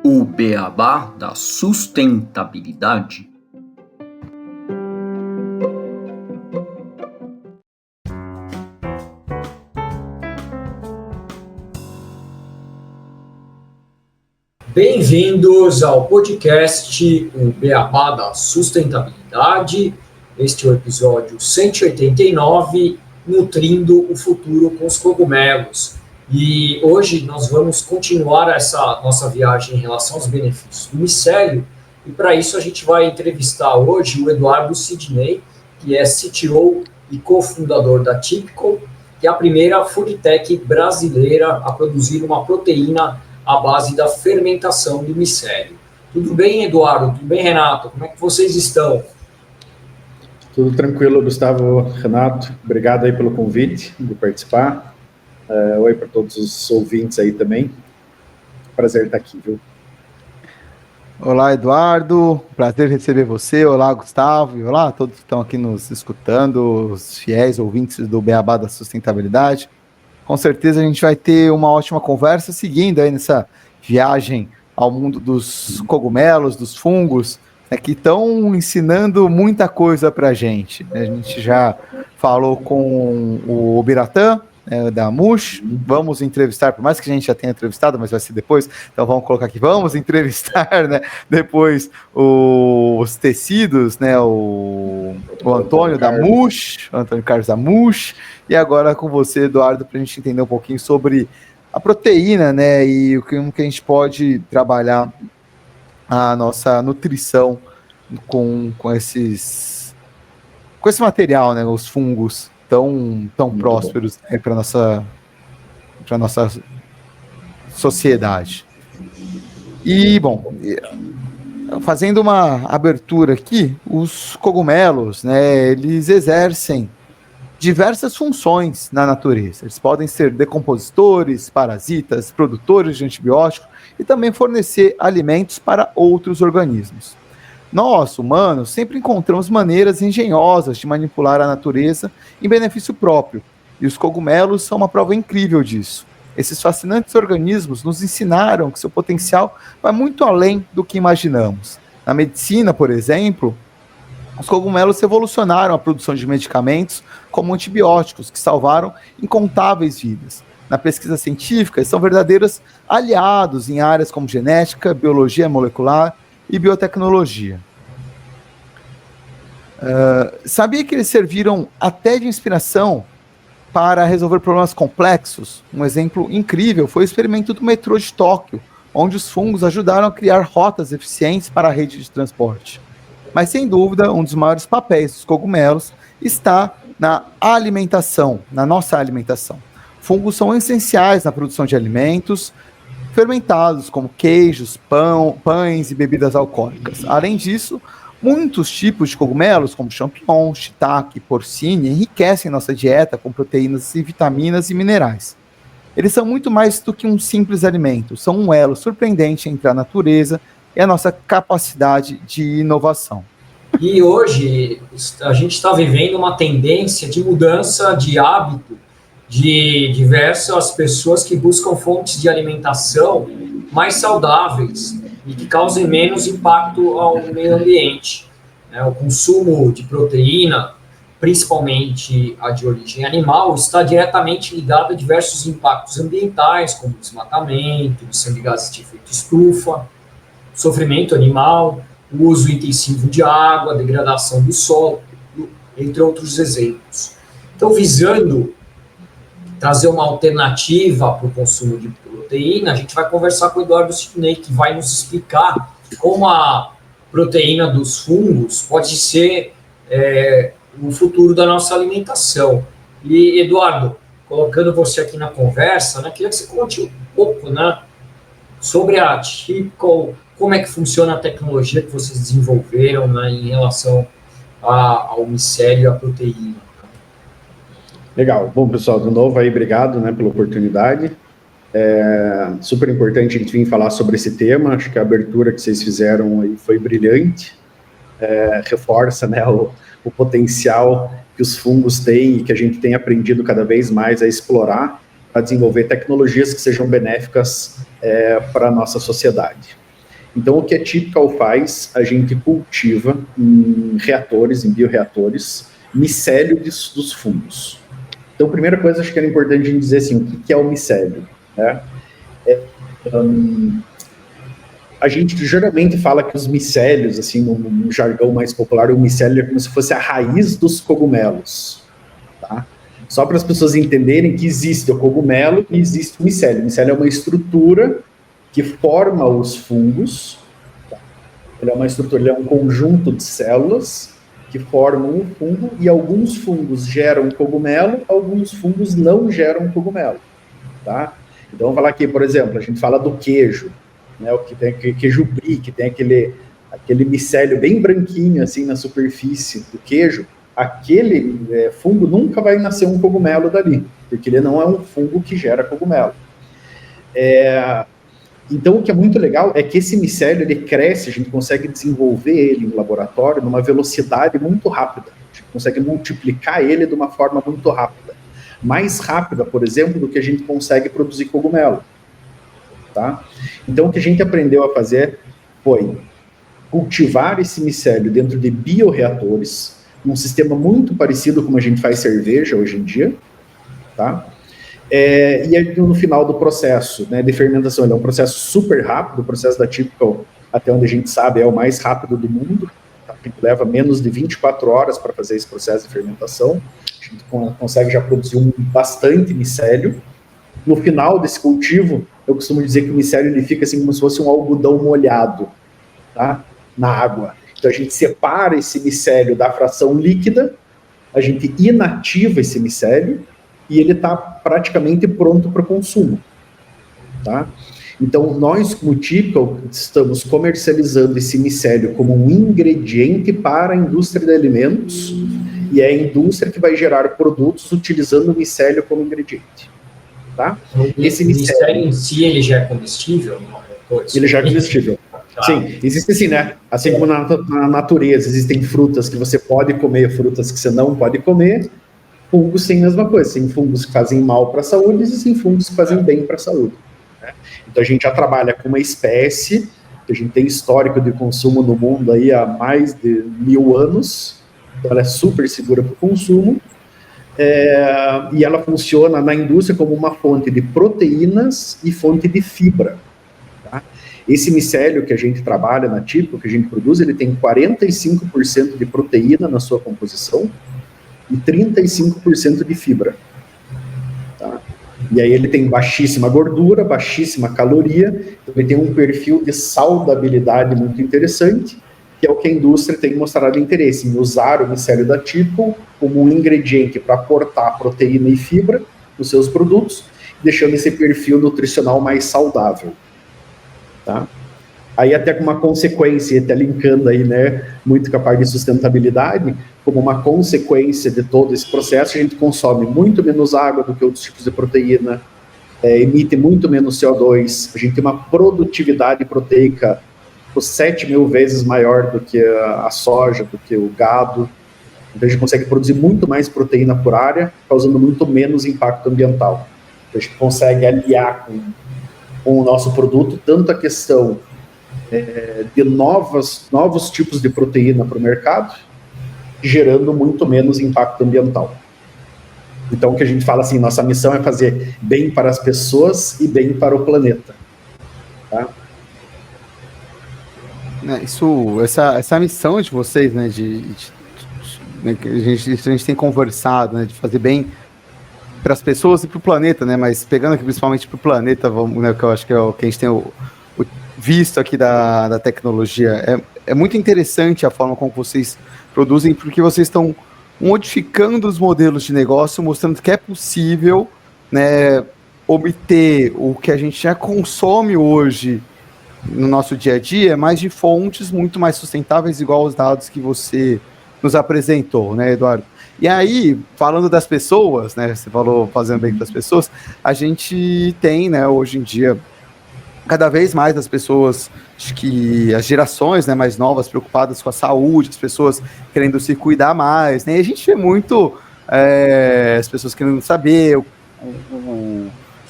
O beabá da sustentabilidade. Bem-vindos ao podcast O Beabá da Sustentabilidade. Este é o episódio 189, Nutrindo o Futuro com os Cogumelos. E hoje nós vamos continuar essa nossa viagem em relação aos benefícios do micélio. E para isso a gente vai entrevistar hoje o Eduardo Sidney, que é CTO e cofundador da Typical, que é a primeira food tech brasileira a produzir uma proteína à base da fermentação do micélio. Tudo bem, Eduardo? Tudo bem, Renato? Como é que vocês estão? Tudo tranquilo, Gustavo, Renato. Obrigado aí pelo convite de participar. Oi para todos os ouvintes aí também. Prazer estar aqui, viu? Olá, Eduardo. Prazer receber você. Olá, Gustavo. E olá a todos que estão aqui nos escutando, os fiéis ouvintes do Beabá da Sustentabilidade. Com certeza a gente vai ter uma ótima conversa seguindo aí nessa viagem ao mundo dos cogumelos, dos fungos, que estão ensinando muita coisa para a gente. A gente já falou com o Biratã, da Mush, vamos entrevistar, por mais que a gente já tenha entrevistado, mas vai ser depois, então vamos colocar aqui, vamos entrevistar, depois os tecidos, o Antônio da Mush, o Antônio Carlos da Mush, e agora com você, Eduardo, para a gente entender um pouquinho sobre a proteína, e como que a gente pode trabalhar a nossa nutrição com esse material, os fungos tão prósperos para nossa sociedade. E, bom, fazendo uma abertura aqui, os cogumelos, eles exercem diversas funções na natureza. Eles podem ser decompositores, parasitas, produtores de antibióticos e também fornecer alimentos para outros organismos. Nós, humanos, sempre encontramos maneiras engenhosas de manipular a natureza em benefício próprio, e os cogumelos são uma prova incrível disso. Esses fascinantes organismos nos ensinaram que seu potencial vai muito além do que imaginamos. Na medicina, por exemplo, os cogumelos revolucionaram a produção de medicamentos como antibióticos, que salvaram incontáveis vidas. Na pesquisa científica, eles são verdadeiros aliados em áreas como genética, biologia molecular e biotecnologia. Sabia que eles serviram até de inspiração para resolver problemas complexos? Um exemplo incrível foi o experimento do metrô de Tóquio, onde os fungos ajudaram a criar rotas eficientes para a rede de transporte. Mas, sem dúvida, um dos maiores papéis dos cogumelos está na alimentação, na nossa alimentação. Fungos são essenciais na produção de alimentos fermentados, como queijos, pães e bebidas alcoólicas. Além disso, muitos tipos de cogumelos, como champignon, shiitake, porcine, enriquecem nossa dieta com proteínas e vitaminas e minerais. Eles são muito mais do que um simples alimento, são um elo surpreendente entre a natureza e a nossa capacidade de inovação. E hoje a gente está vivendo uma tendência de mudança de hábito de diversas pessoas que buscam fontes de alimentação mais saudáveis e que causem menos impacto ao meio ambiente. O consumo de proteína, principalmente a de origem animal, está diretamente ligado a diversos impactos ambientais, como desmatamento, emissão de gases de efeito estufa, sofrimento animal, o uso intensivo de água, degradação do solo, entre outros exemplos. Então, visando trazer uma alternativa para o consumo de proteína, a gente vai conversar com o Eduardo Sidney, que vai nos explicar como a proteína dos fungos pode ser o futuro da nossa alimentação. E, Eduardo, colocando você aqui na conversa, queria que você conte um pouco sobre a Typical, como é que funciona a tecnologia que vocês desenvolveram em relação ao micélio e à proteína. Legal. Bom, pessoal, de novo aí, obrigado pela oportunidade. Super importante a gente vir falar sobre esse tema. Acho que a abertura que vocês fizeram aí foi brilhante. Reforça o potencial que os fungos têm e que a gente tem aprendido cada vez mais a explorar para desenvolver tecnologias que sejam benéficas para a nossa sociedade. Então, o que a Typical faz, a gente cultiva em reatores, em bioreatores, micélio dos fungos. Então, a primeira coisa, acho que era importante a gente dizer assim, o que é o micélio, né? A gente geralmente fala que os micélios, assim, no jargão mais popular, o micélio é como se fosse a raiz dos cogumelos, tá? Só para as pessoas entenderem que existe o cogumelo e existe o micélio. O micélio é uma estrutura que forma os fungos, tá? Ele é uma estrutura, ele é um conjunto de células que formam o fungo, e alguns fungos geram cogumelo, alguns fungos não geram cogumelo, tá? Então, vamos falar aqui, por exemplo, a gente fala do queijo, né, o que tem queijo brie, que tem aquele micélio bem branquinho, assim, na superfície do queijo. Aquele fungo nunca vai nascer um cogumelo dali, porque ele não é um fungo que gera cogumelo. Então, o que é muito legal é que esse micélio, ele cresce, a gente consegue desenvolver ele em laboratório numa velocidade muito rápida. A gente consegue multiplicar ele de uma forma muito rápida. Mais rápida, por exemplo, do que a gente consegue produzir cogumelo. Tá? Então, o que a gente aprendeu a fazer foi cultivar esse micélio dentro de bioreatores, num sistema muito parecido como a gente faz cerveja hoje em dia, tá? E aí, no final do processo, né, de fermentação, ele é um processo super rápido, o processo da Typical, até onde a gente sabe, é o mais rápido do mundo, tá? Leva menos de 24 horas para fazer esse processo de fermentação, a gente consegue já produzir bastante micélio. No final desse cultivo, eu costumo dizer que o micélio ele fica assim como se fosse um algodão molhado, tá? Na água. Então a gente separa esse micélio da fração líquida, a gente inativa esse micélio e ele está praticamente pronto para o consumo, tá? Então nós, como Typical, estamos comercializando esse micélio como um ingrediente para a indústria de alimentos, e é a indústria que vai gerar produtos utilizando o micélio como ingrediente. Tá? Esse micélio em si, ele já é combustível? Ele já é combustível. Sim, existe assim, né? Assim como na natureza, existem frutas que você pode comer, frutas que você não pode comer, fungos têm a mesma coisa. Tem fungos que fazem mal para a saúde e existem fungos que fazem bem para a saúde. Né? Então a gente já trabalha com uma espécie, que a gente tem histórico de consumo no mundo aí há mais de 1000 anos, então ela é super segura para o consumo, e ela funciona na indústria como uma fonte de proteínas e fonte de fibra. Tá? Esse micélio que a gente trabalha na Typical, que a gente produz, ele tem 45% de proteína na sua composição e 35% de fibra. Tá? E aí ele tem baixíssima gordura, baixíssima caloria, então ele tem um perfil de saudabilidade muito interessante, que é o que a indústria tem mostrado interesse em usar o micélio da Typical como um ingrediente para aportar proteína e fibra nos seus produtos, deixando esse perfil nutricional mais saudável. Tá? Aí até com uma consequência, até linkando aí, né, muito com a parte de sustentabilidade, como uma consequência de todo esse processo, a gente consome muito menos água do que outros tipos de proteína, emite muito menos CO2, a gente tem uma produtividade proteica 7.000 vezes maior do que a soja, do que o gado. Então a gente consegue produzir muito mais proteína por área, causando muito menos impacto ambiental. Então a gente consegue aliar com o nosso produto tanto a questão de novos tipos de proteína para o mercado, gerando muito menos impacto ambiental. Então o que a gente fala assim, nossa missão é fazer bem para as pessoas e bem para o planeta. Tá? Essa missão de vocês, né, né, que a gente tem conversado, né, de fazer bem para as pessoas e para o planeta, né, mas pegando aqui principalmente para o planeta, né, que eu acho que é o que a gente tem o visto aqui da tecnologia, é muito interessante a forma como vocês produzem, porque vocês estão modificando os modelos de negócio, mostrando que é possível, né, obter o que a gente já consome hoje no nosso dia a dia, mas de fontes muito mais sustentáveis, igual os dados que você nos apresentou, né, Eduardo? E aí, falando das pessoas, né, você falou fazendo bem das pessoas, a gente tem, né, hoje em dia, cada vez mais as pessoas, acho que as gerações, né, mais novas, preocupadas com a saúde, as pessoas querendo se cuidar mais, né, e a gente vê muito as pessoas querendo saber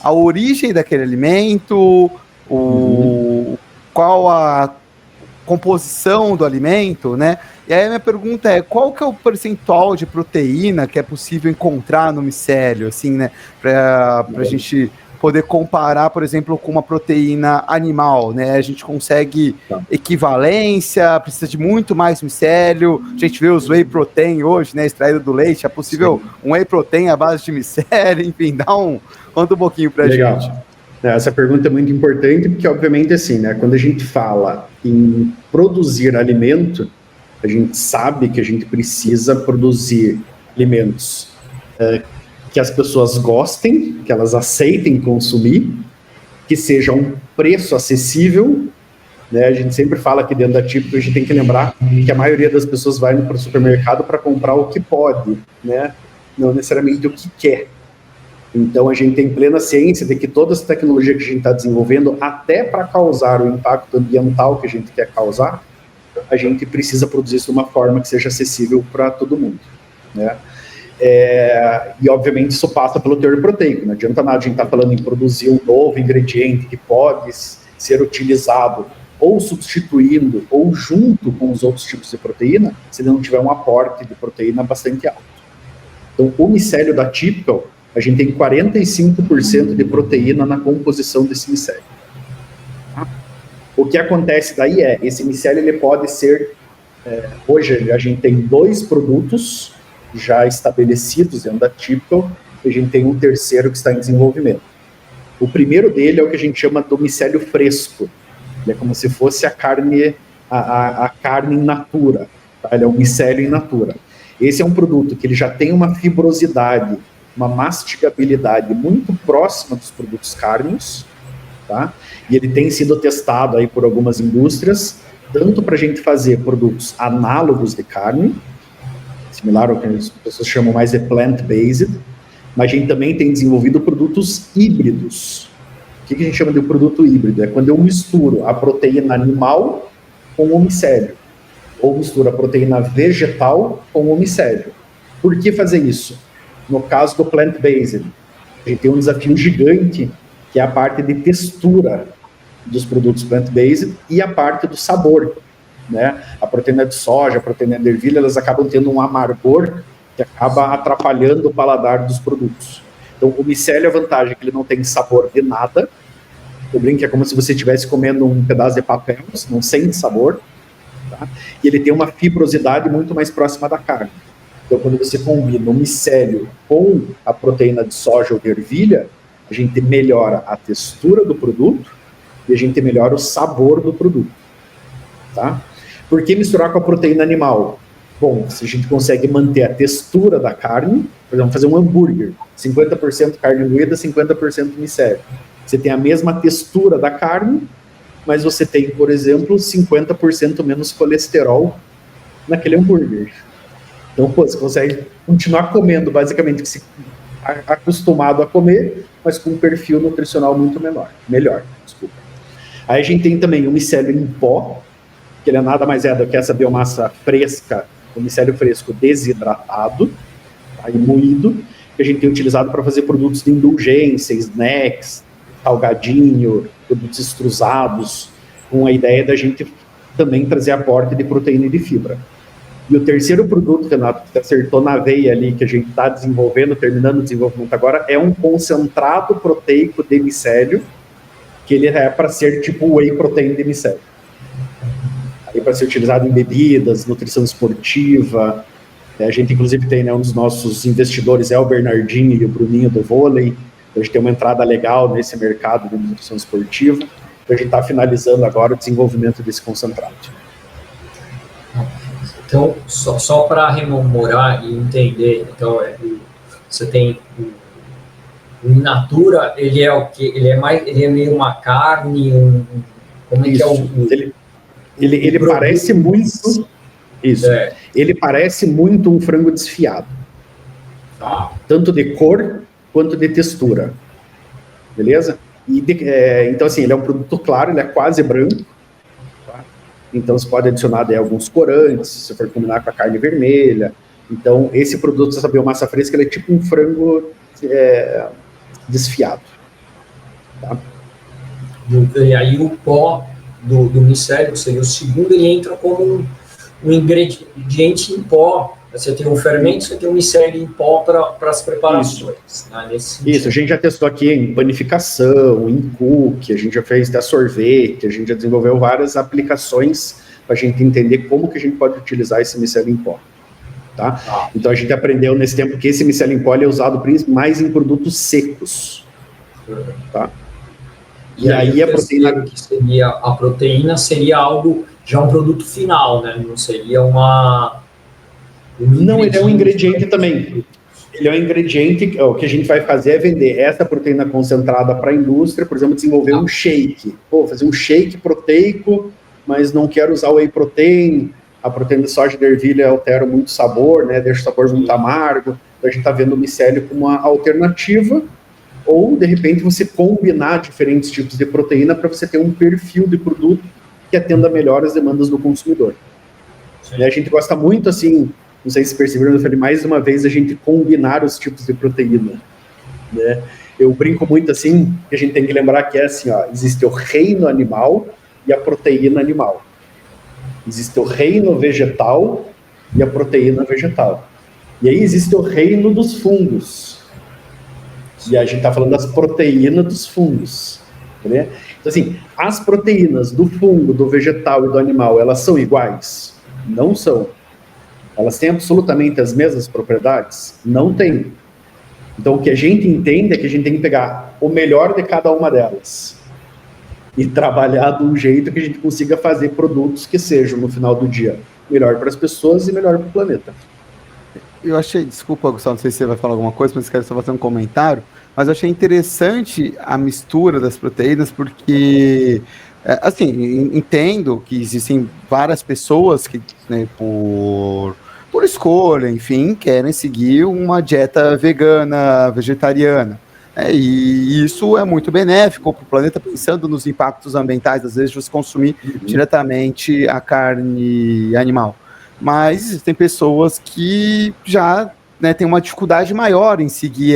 a origem daquele alimento, qual a composição do alimento, né, e aí a minha pergunta é, qual que é o percentual de proteína que é possível encontrar no micélio, assim, né, para a gente poder comparar, por exemplo, com uma proteína animal, né? A gente consegue equivalência, precisa de muito mais micélio. A gente vê os whey protein hoje, né? Extraído do leite. É possível um whey protein à base de micélio? Enfim, conta um pouquinho pra gente. Essa pergunta é muito importante, porque, obviamente, assim, né? Quando a gente fala em produzir alimento, a gente sabe que a gente precisa produzir alimentos que as pessoas gostem, que elas aceitem consumir, que seja um preço acessível, né? A gente sempre fala aqui dentro da Típico, a gente tem que lembrar que a maioria das pessoas vai para o supermercado para comprar o que pode, né? Não necessariamente o que quer. Então a gente tem plena ciência de que toda essa tecnologia que a gente está desenvolvendo, até para causar o impacto ambiental que a gente quer causar, a gente precisa produzir isso de uma forma que seja acessível para todo mundo, né? E obviamente isso passa pelo teor proteico, não adianta nada a gente estar falando em produzir um novo ingrediente que pode ser utilizado ou substituindo ou junto com os outros tipos de proteína, se ele não tiver um aporte de proteína bastante alto. Então o micélio da Typical, a gente tem 45% de proteína na composição desse micélio. O que acontece daí esse micélio ele pode ser, hoje a gente tem 2 produtos já estabelecidos dentro da Typical, e a gente tem um terceiro que está em desenvolvimento. O primeiro dele é o que a gente chama do micélio fresco. Ele é como se fosse a carne in natura, tá? Ele é um micélio in natura. Esse é um produto que ele já tem uma fibrosidade, uma mastigabilidade muito próxima dos produtos cárneos, tá? E ele tem sido testado aí por algumas indústrias, tanto para a gente fazer produtos análogos de carne, similar ao que as pessoas chamam mais de plant-based, mas a gente também tem desenvolvido produtos híbridos. O que a gente chama de produto híbrido? É quando eu misturo a proteína animal com o micélio, ou misturo a proteína vegetal com o micélio. Por que fazer isso? No caso do plant-based, a gente tem um desafio gigante, que é a parte de textura dos produtos plant-based e a parte do sabor, né? A proteína de soja, a proteína de ervilha, elas acabam tendo um amargor que acaba atrapalhando o paladar dos produtos. Então, o micélio, a vantagem é que ele não tem sabor de nada. Eu brinco que é como se você estivesse comendo um pedaço de papel, você não sente sabor, tá? E ele tem uma fibrosidade muito mais próxima da carne. Então, quando você combina o micélio com a proteína de soja ou de ervilha, a gente melhora a textura do produto e a gente melhora o sabor do produto, tá? Por que misturar com a proteína animal? Bom, se a gente consegue manter a textura da carne, por exemplo, fazer um hambúrguer, 50% carne moída, 50% micélio. Você tem a mesma textura da carne, mas você tem, por exemplo, 50% menos colesterol naquele hambúrguer. Então, você consegue continuar comendo, basicamente, que se acostumado a comer, mas com um perfil nutricional muito melhor. Desculpa. Aí a gente tem também o micélio em pó, que ele é nada mais do que essa biomassa fresca, o micélio fresco desidratado, tá, e moído, que a gente tem utilizado para fazer produtos de indulgência, snacks, salgadinho, produtos extrusados, com a ideia da gente também trazer aporte de proteína e de fibra. E o terceiro produto, Renato, que acertou na veia ali, que a gente está desenvolvendo, terminando o desenvolvimento agora, é um concentrado proteico de micélio, que ele é para ser tipo whey protein de micélio. Aí para ser utilizado em bebidas, nutrição esportiva. A gente, inclusive, tem, né, um dos nossos investidores é o Bernardinho e o Bruninho do vôlei. A gente tem uma entrada legal nesse mercado de nutrição esportiva. Então, a gente está finalizando agora o desenvolvimento desse concentrado. Então, só para rememorar e entender, então, você tem o in natura, ele é o que? Ele é meio uma carne, como é que é o... Ele parece muito... Isso. Ele parece muito um frango desfiado. Tanto de cor quanto de textura. Beleza? Então, assim, ele é um produto claro, ele é quase branco. Tá? Então, você pode adicionar daí alguns corantes, se for combinar com a carne vermelha. Então, esse produto, essa biomassa fresca, ele é tipo um frango desfiado. Tá? E aí o pó do micélio, seria o segundo, ele entra como um ingrediente em pó. Você tem um fermento, você tem um micélio em pó para as preparações. Né, Isso, a gente já testou aqui em panificação, em cookie, a gente já fez até sorvete, a gente já desenvolveu várias aplicações para a gente entender como que a gente pode utilizar esse micélio em pó. Tá? Então a gente aprendeu nesse tempo que esse micélio em pó é usado mais em produtos secos. Tá? E aí a proteína seria algo, já um produto final, né? Não seria Não, ele é um ingrediente também. Ele é um ingrediente, o que a gente vai fazer é vender essa proteína concentrada para a indústria, por exemplo, desenvolver um shake. Fazer um shake proteico, mas não quero usar whey protein. A proteína de soja de ervilha altera muito o sabor, né? Deixa o sabor muito amargo. Então a gente está vendo o micélio como uma alternativa, ou de repente você combinar diferentes tipos de proteína para você ter um perfil de produto que atenda melhor as demandas do consumidor. E a gente gosta muito, assim, não sei se perceberam, eu falei mais uma vez, a gente combinar os tipos de proteína, né? Eu brinco muito assim, que a gente tem que lembrar que é assim, ó, existe o reino animal e a proteína animal. Existe o reino vegetal e a proteína vegetal. E aí existe o reino dos fungos. E a gente está falando das proteínas dos fungos. Né? Então, assim, as proteínas do fungo, do vegetal e do animal, elas são iguais? Não são. Elas têm absolutamente as mesmas propriedades? Não têm. Então, o que a gente entende é que a gente tem que pegar o melhor de cada uma delas e trabalhar de um jeito que a gente consiga fazer produtos que sejam, no final do dia, melhor para as pessoas e melhor para o planeta. Eu achei, desculpa, Gustavo, não sei se você vai falar alguma coisa, mas quero só fazer um comentário, mas eu achei interessante a mistura das proteínas, porque, assim, entendo que existem várias pessoas que, né, por escolha, enfim, querem seguir uma dieta vegana, vegetariana. E isso é muito benéfico para o planeta, pensando nos impactos ambientais, às vezes, de você consumir diretamente a carne animal. Mas existem pessoas que já, né, têm uma dificuldade maior em seguir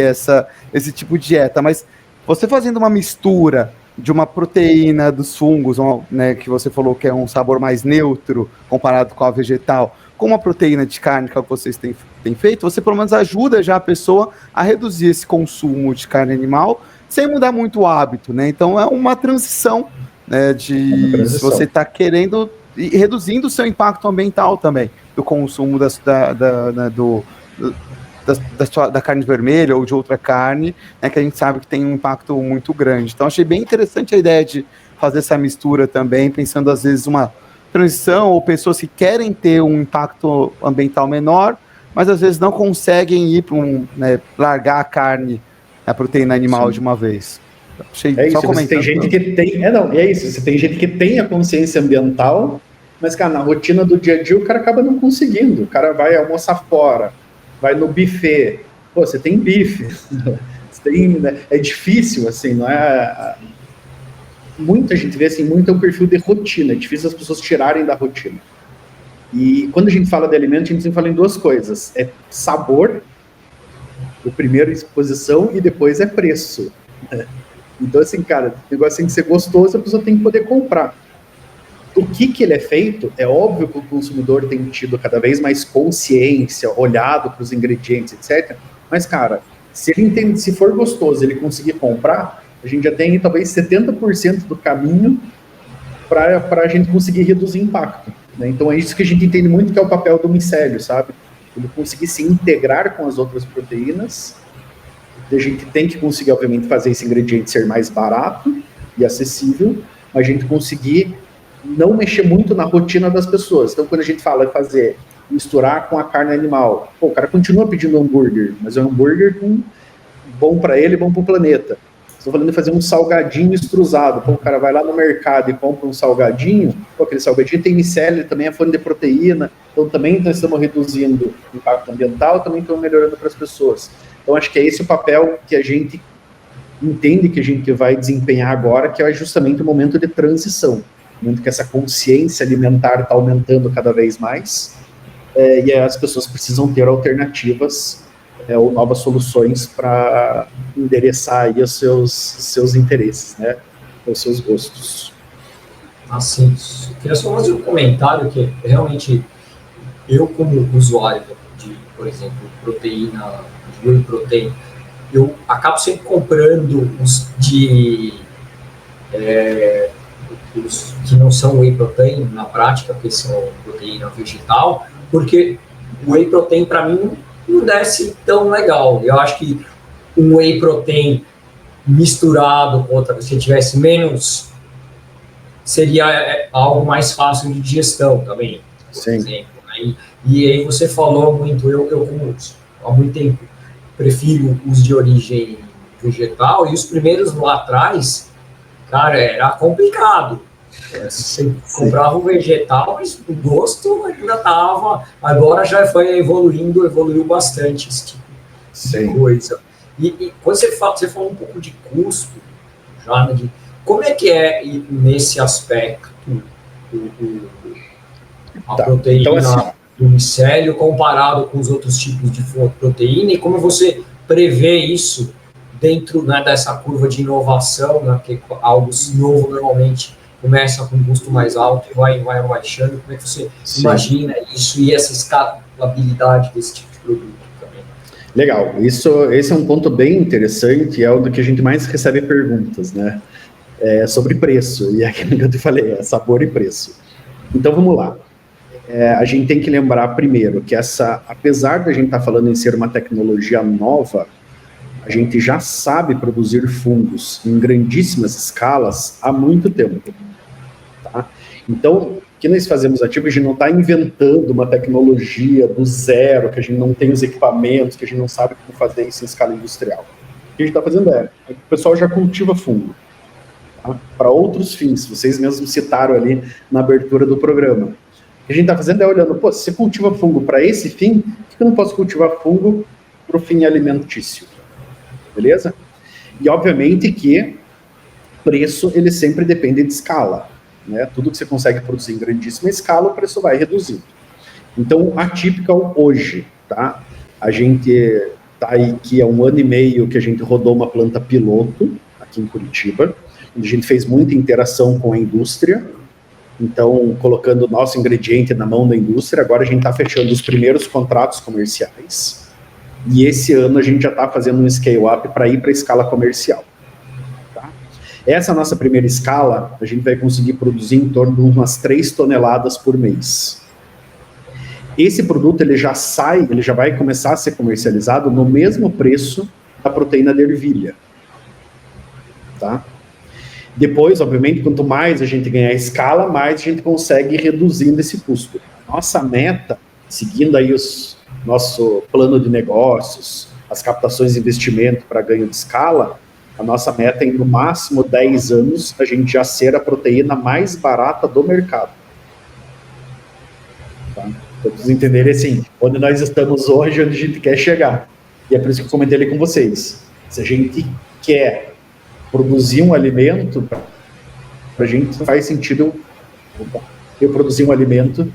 esse tipo de dieta. Mas você fazendo uma mistura de uma proteína dos fungos, né, que você falou que é um sabor mais neutro comparado com a vegetal, com uma proteína de carne que vocês têm feito, você pelo menos ajuda já a pessoa a reduzir esse consumo de carne animal sem mudar muito o hábito, né? Então é uma transição, né, se você está querendo e reduzindo o seu impacto ambiental também, do consumo da carne vermelha ou de outra carne, né, que a gente sabe que tem um impacto muito grande. Então, achei bem interessante a ideia de fazer essa mistura também, pensando às vezes uma transição ou pessoas que querem ter um impacto ambiental menor, mas às vezes não conseguem ir para largar a carne, a proteína animal de uma vez. Achei só comentando. Tem gente que tem, você tem gente que tem a consciência ambiental, mas, cara, na rotina do dia a dia o cara acaba não conseguindo. O cara vai almoçar fora, vai no buffet. Pô, você tem bife. Você tem, né? É difícil, assim, não é... Muita gente vê, assim, muito é um perfil de rotina. É difícil as pessoas tirarem da rotina. E quando a gente fala de alimento, a gente sempre fala em duas coisas. É sabor, o primeiro exposição, e depois é preço. Então, assim, cara, o negócio tem que ser gostoso, a pessoa tem que poder comprar. O que ele é feito, é óbvio que o consumidor tem tido cada vez mais consciência, olhado para os ingredientes, etc. Mas, cara, se ele entende, se for gostoso, ele conseguir comprar, a gente já tem talvez 70% do caminho para a gente conseguir reduzir impacto. Né? Então é isso que a gente entende muito que é o papel do micélio, sabe? Ele conseguir se integrar com as outras proteínas. A gente tem que conseguir, obviamente, fazer esse ingrediente ser mais barato e acessível, mas a gente conseguir não mexer muito na rotina das pessoas. Então, quando a gente fala de misturar com a carne animal, o cara continua pedindo hambúrguer, mas é um hambúrguer bom para ele, bom para o planeta. Estou falando de fazer um salgadinho extrusado. O cara vai lá no mercado e compra um salgadinho, aquele salgadinho tem micélio, também é fonte de proteína, então também estamos reduzindo o impacto ambiental, também estamos melhorando para as pessoas. Então, acho que é esse o papel que a gente entende que a gente vai desempenhar agora, que é justamente o momento de transição, o momento que essa consciência alimentar está aumentando cada vez mais, e as pessoas precisam ter alternativas ou novas soluções para endereçar aí os seus interesses, né, os seus gostos. Assim, queria só fazer um comentário que realmente eu, como usuário de, por exemplo, proteína, de whey protein, eu acabo sempre comprando os que não são whey protein na prática, que são proteína vegetal, porque o whey protein para mim não desce tão legal. Eu acho que um whey protein misturado com outra, se tivesse menos, seria algo mais fácil de digestão também, por exemplo. Né? E aí você falou muito, eu como há muito tempo prefiro os de origem vegetal, e os primeiros lá atrás, cara, era complicado. Você comprava um vegetal, mas o gosto ainda estava. Agora já foi evoluiu bastante esse tipo de coisa. E quando você falou um pouco de custo, já, né, como é que é nesse aspecto a proteína então, assim, do micélio comparado com os outros tipos de proteína, e como você prevê isso dentro, né, dessa curva de inovação, né, que algo novo normalmente começa com um custo mais alto e vai baixando? Como é que você imagina isso e essa escalabilidade desse tipo de produto também? Legal, esse é um ponto bem interessante, é o do que a gente mais recebe perguntas, né? Sobre preço, e aquilo que eu te falei, sabor e preço. Então vamos lá. A gente tem que lembrar primeiro que apesar de a gente estar falando em ser uma tecnologia nova, a gente já sabe produzir fungos em grandíssimas escalas há muito tempo. Tá? Então, o que nós fazemos ativo, a gente não está inventando uma tecnologia do zero, que a gente não tem os equipamentos, que a gente não sabe como fazer isso em escala industrial. O que a gente está fazendo o pessoal já cultiva fungo. Tá? Para outros fins, vocês mesmos citaram ali na abertura do programa. O que a gente está fazendo é olhando, se você cultiva fungo para esse fim, por que eu não posso cultivar fungo para o fim alimentício? Beleza? E obviamente que preço, ele sempre depende de escala, né? Tudo que você consegue produzir em grandíssima escala, o preço vai reduzindo. Então, a Typical hoje, tá? A gente tá aí que há 1 ano e meio que a gente rodou uma planta piloto aqui em Curitiba, onde a gente fez muita interação com a indústria, então colocando o nosso ingrediente na mão da indústria. Agora a gente está fechando os primeiros contratos comerciais, e esse ano a gente já está fazendo um scale-up para ir para a escala comercial. Tá? Essa nossa primeira escala, a gente vai conseguir produzir em torno de umas 3 toneladas por mês. Esse produto, ele já vai começar a ser comercializado no mesmo preço da proteína de ervilha. Tá? Depois, obviamente, quanto mais a gente ganhar escala, mais a gente consegue ir reduzindo esse custo. Nossa meta, seguindo aí nosso plano de negócios, as captações de investimento para ganho de escala, a nossa meta é, no máximo 10 anos, a gente já ser a proteína mais barata do mercado. Tá? Para vocês entenderem, assim, onde nós estamos hoje, onde a gente quer chegar. E é por isso que eu comentei ali com vocês. Se a gente quer produzir um alimento, para a gente faz sentido eu produzir um alimento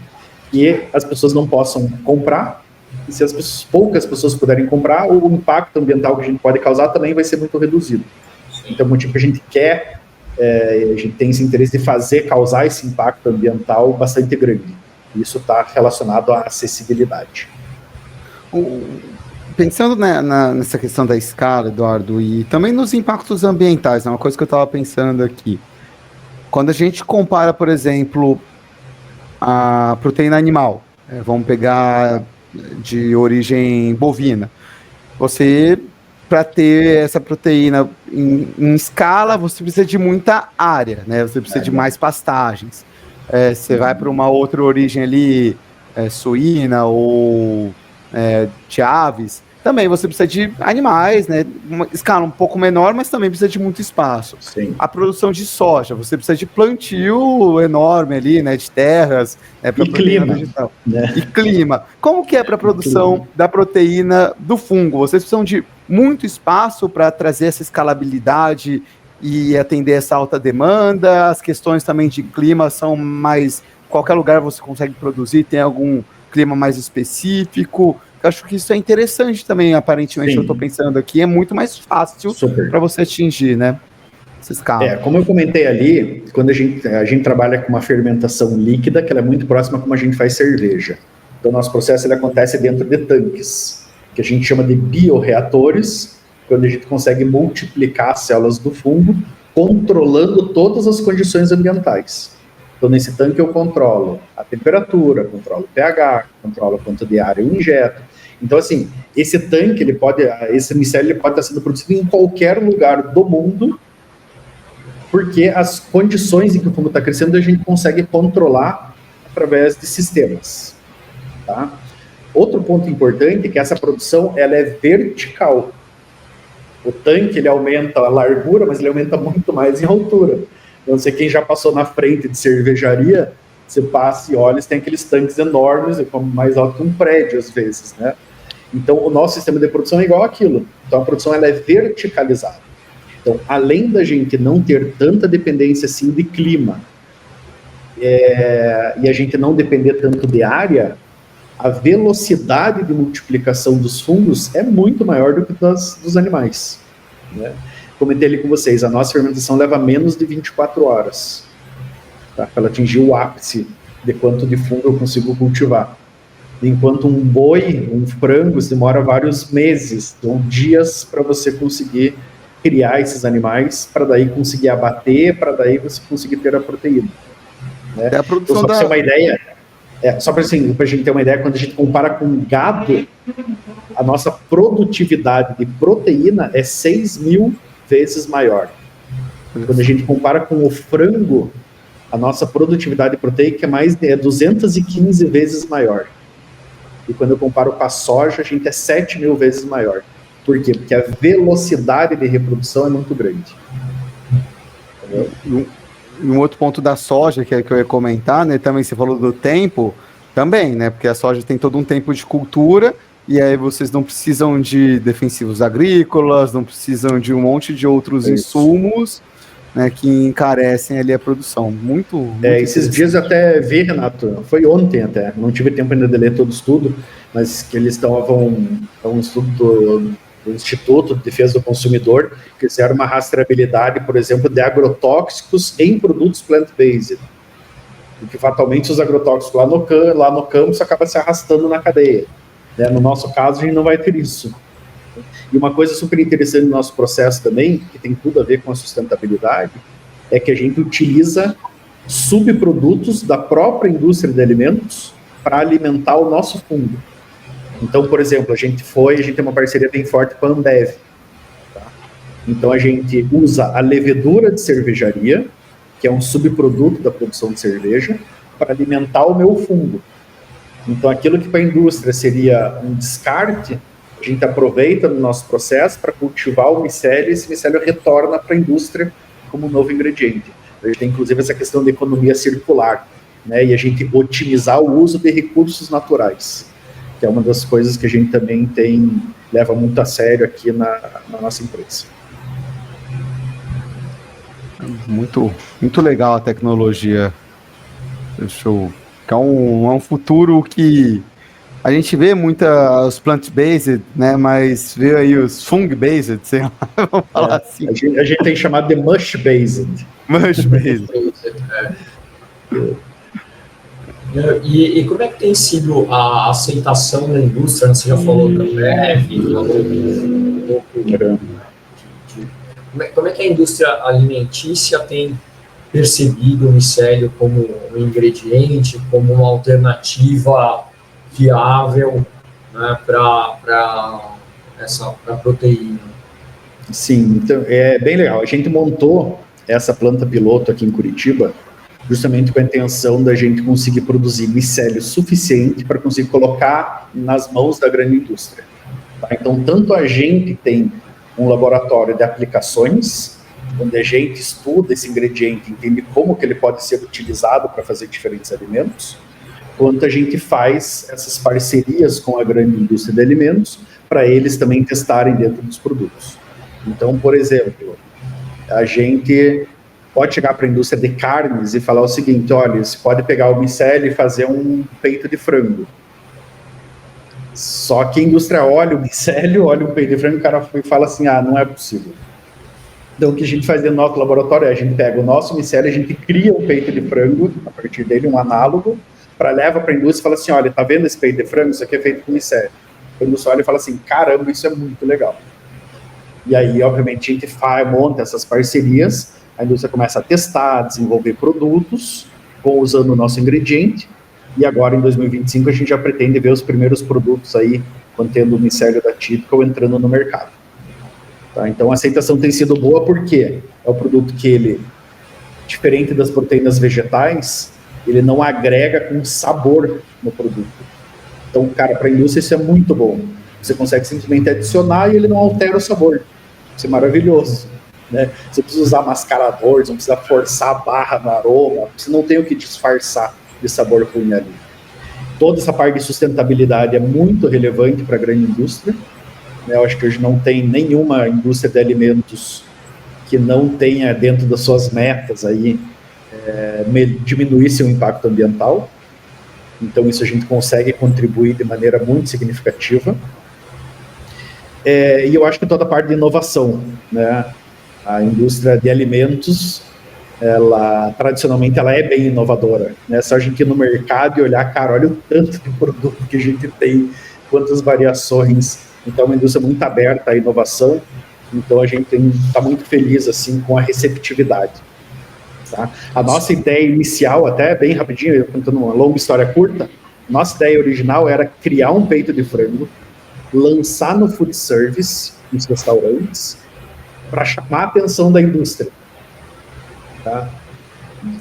e as pessoas não possam comprar, e se poucas pessoas puderem comprar, o impacto ambiental que a gente pode causar também vai ser muito reduzido. Então, o motivo que a gente quer, a gente tem esse interesse de causar esse impacto ambiental bastante grande. Isso está relacionado à acessibilidade. Pensando nessa questão da escala, Eduardo, e também nos impactos ambientais, uma coisa que eu estava pensando aqui. Quando a gente compara, por exemplo, a proteína animal, vamos pegar de origem bovina, para ter essa proteína em escala, você precisa de muita área, né? Você precisa de mais pastagens. Você vai para uma outra origem ali, suína ou de aves, também você precisa de animais, né? Uma escala um pouco menor, mas também precisa de muito espaço. Sim. A produção de soja, você precisa de plantio enorme ali, né? De terras, né, E clima, né? E clima. Como que é para a produção da proteína do fungo? Vocês precisam de muito espaço para trazer essa escalabilidade e atender essa alta demanda? As questões também de clima são mais... Qualquer lugar você consegue produzir? Tem algum clima mais específico? Eu acho que isso é interessante também, aparentemente. Sim. Eu estou pensando aqui, é muito mais fácil para você atingir, né? Essa escala. Como eu comentei ali, quando a gente trabalha com uma fermentação líquida, que ela é muito próxima como a gente faz cerveja. Então, o nosso processo ele acontece dentro de tanques, que a gente chama de bioreatores, quando a gente consegue multiplicar as células do fungo, controlando todas as condições ambientais. Então, nesse tanque eu controlo a temperatura, controlo o pH, controlo quanto de ar eu injeto. Então, assim, esse tanque, esse micélio ele pode estar sendo produzido em qualquer lugar do mundo, porque as condições em que o fungo está crescendo a gente consegue controlar através de sistemas. Tá? Outro ponto importante é que essa produção ela é vertical. O tanque ele aumenta a largura, mas ele aumenta muito mais em altura. Não sei quem já passou na frente de cervejaria, você passa e olha, tem aqueles tanques enormes, mais alto que um prédio às vezes, né? Então, o nosso sistema de produção é igual àquilo. Então, a produção ela é verticalizada. Então, além da gente não ter tanta dependência assim de clima, e a gente não depender tanto de área, a velocidade de multiplicação dos fungos é muito maior do que dos animais, né? Comentei ali com vocês, a nossa fermentação leva menos de 24 horas, tá? Para ela atingir o ápice de quanto de fungo eu consigo cultivar. Enquanto um boi, um frango, demora vários meses ou dias para você conseguir criar esses animais, para daí conseguir abater, para daí você conseguir ter a proteína. Né? É a produção então, só para ter uma ideia, só para a gente ter uma ideia, quando a gente compara com gado, a nossa produtividade de proteína é 6.000 vezes maior. Quando a gente compara com o frango, a nossa produtividade proteica é 215 vezes maior. E quando eu comparo com a soja, a gente é 7.000 vezes maior. Por quê? Porque a velocidade de reprodução é muito grande. E um outro ponto da soja que eu ia comentar, né? Também você falou do tempo, também, né? Porque a soja tem todo um tempo de cultura, e aí vocês não precisam de defensivos agrícolas, não precisam de um monte de outros insumos, né, que encarecem ali a produção. Muito esses dias eu até vi, Renato, foi ontem até, não tive tempo ainda de ler todo o estudo, mas que eles estavam, um estudo do Instituto de Defesa do Consumidor, que fizeram uma rastreabilidade, por exemplo, de agrotóxicos em produtos plant-based, porque fatalmente os agrotóxicos lá no campo acabam se arrastando na cadeia. Né? No nosso caso, a gente não vai ter isso. E uma coisa super interessante no nosso processo também, que tem tudo a ver com a sustentabilidade, é que a gente utiliza subprodutos da própria indústria de alimentos para alimentar o nosso fungo. Então, por exemplo, a gente tem uma parceria bem forte com a Ambev. Tá? Então, a gente usa a levedura de cervejaria, que é um subproduto da produção de cerveja, para alimentar o meu fungo. Então, aquilo que para a indústria seria um descarte, a gente aproveita no nosso processo para cultivar o micélio, e esse micélio retorna para a indústria como um novo ingrediente. A gente tem, inclusive, essa questão de economia circular, né, e a gente otimizar o uso de recursos naturais, que é uma das coisas que a gente também leva muito a sério aqui na nossa empresa. Muito, muito legal a tecnologia. É um futuro que a gente vê os plant-based, né, mas vê aí os fung-based, sei lá, vamos falar assim. A gente tem chamado de mush-based. Mush-based. E como é que tem sido a aceitação da indústria? Você já falou da Ambev, falou um pouco como é que a indústria alimentícia tem percebido o micélio como um ingrediente, como uma alternativa viável, né, para a proteína? Sim, então é bem legal. A gente montou essa planta piloto aqui em Curitiba justamente com a intenção da gente conseguir produzir micélio suficiente para conseguir colocar nas mãos da grande indústria. Tá? Então, tanto a gente tem um laboratório de aplicações, onde a gente estuda esse ingrediente, entende como que ele pode ser utilizado para fazer diferentes alimentos, quanto a gente faz essas parcerias com a grande indústria de alimentos para eles também testarem dentro dos produtos. Então, por exemplo, a gente pode chegar para a indústria de carnes e falar o seguinte: olha, você pode pegar o micélio e fazer um peito de frango. Só que a indústria olha o micélio, olha o peito de frango, e o cara fala assim: ah, não é possível. Então, o que a gente faz dentro do nosso laboratório é a gente pega o nosso micélio, a gente cria um peito de frango, a partir dele, um análogo, leva para a indústria e fala assim: olha, tá vendo esse peito de frango? Isso aqui é feito com micélio. A indústria olha e fala assim: caramba, isso é muito legal. E aí, obviamente, a gente monta essas parcerias, a indústria começa a testar, a desenvolver produtos, usando o nosso ingrediente, e agora, em 2025, a gente já pretende ver os primeiros produtos aí, contendo o micélio da Typical, entrando no mercado. Tá? Então, a aceitação tem sido boa porque é um produto que ele, diferente das proteínas vegetais, ele não agrega com sabor no produto. Então, cara, para a indústria isso é muito bom. Você consegue simplesmente adicionar e ele não altera o sabor. Isso é maravilhoso. Né? Você precisa usar mascaradores, não precisa forçar a barra no aroma, você não tem o que disfarçar de sabor ruim ali. Toda essa parte de sustentabilidade é muito relevante para a grande indústria. Né? Eu acho que hoje não tem nenhuma indústria de alimentos que não tenha dentro das suas metas aí diminuir seu impacto ambiental. Então isso a gente consegue contribuir de maneira muito significativa. E eu acho que toda a parte de inovação, né? A indústria de alimentos, tradicionalmente, ela é bem inovadora, né? Só a gente ir no mercado e olhar, cara, olha o tanto de produto que a gente tem, quantas variações. Então, é uma indústria muito aberta à inovação. Então, a gente está muito feliz, assim, com a receptividade. Tá? A nossa ideia inicial, até bem rapidinho, contando uma longa história curta, nossa ideia original era criar um peito de frango, lançar no food service, nos restaurantes, para chamar a atenção da indústria. Tá?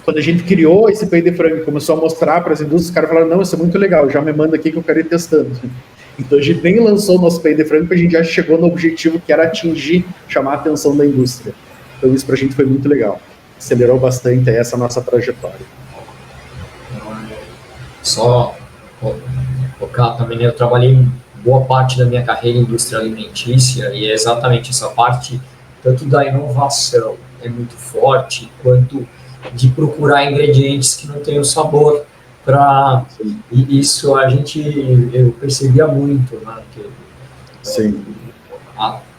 Quando a gente criou esse peito de frango e começou a mostrar para as indústrias, os caras falaram: não, isso é muito legal, já me manda aqui que eu quero ir testando. Então a gente nem lançou o nosso peito de frango, porque a gente já chegou no objetivo que era atingir, chamar a atenção da indústria. Então isso para a gente foi muito legal. Acelerou bastante essa nossa trajetória. Só focar também, eu trabalhei boa parte da minha carreira em indústria alimentícia e é exatamente essa parte, tanto da inovação é muito forte, quanto de procurar ingredientes que não tenham sabor. E isso eu percebia muito, né? Sim.